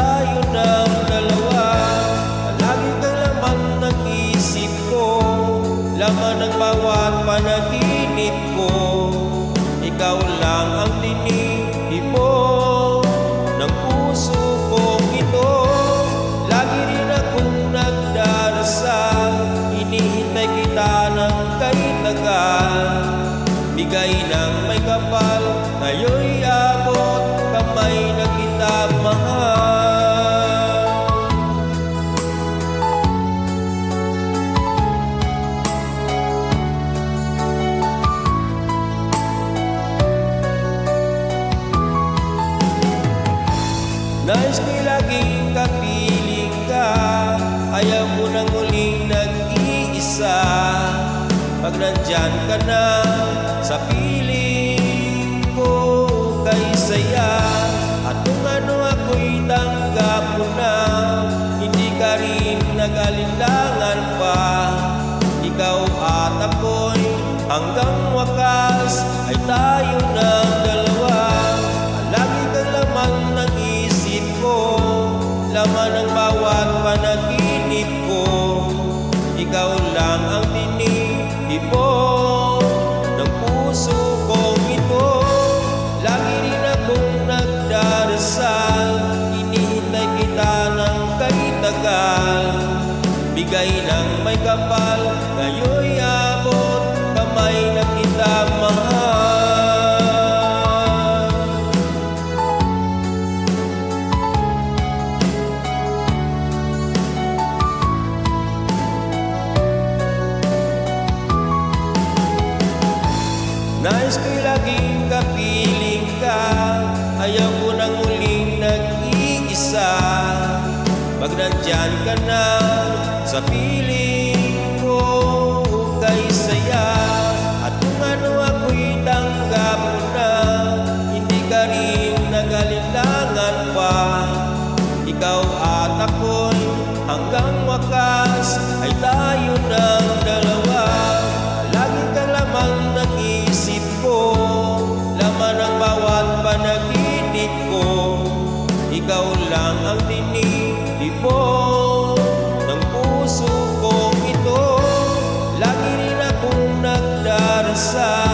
tayo ng dalawa. Palagi kang laman ng isip ko, laman ng bawat panaginip ko. Ikaw lang ang tinitipon ng puso kong ito. Lagi rin akong nagdarasal, hinihintay kita ng kahit tagal. Bigay ng may kapal, ngayon'y abot kamay na kita mahal. Nais ko'y laging kapiling ka, ayaw mo nang muling nag-iisa. Pag nandyan ka na sa piling ko, kay saya. At kung ano ako'y tanggap mo na, hindi ka rin nag-alinlangan pa. Ikaw at ako'y hanggang wakas ay tayo ng dalawa. Lagi kang laman ng isip ko, laman ng bawat panaginip ko. Ikaw lang ang tinitipon ng puso kong ito. Lagi rin akong nagdarasal, hinihintay kita ng kahit tagal. Bigay ng may kapal, ngayon'y abot kamay na kita mahal. Nais ko'y laging kapiling ka, ayaw ko nang muling nag-iisa. Pag nandyan ka na sa piling ko, kay saya. At kung ano ako'y tanggap mo na, hindi ka rin nag-alinlangan pa. Ikaw at ako'y hanggang wakas ay tayo ng dalawa. Lagi kang laman ng isip ko, laman ng bawat panaginip ko. Ikaw lang ang tinitipon ng puso kong ito. Lagi rin akong nagdarasal,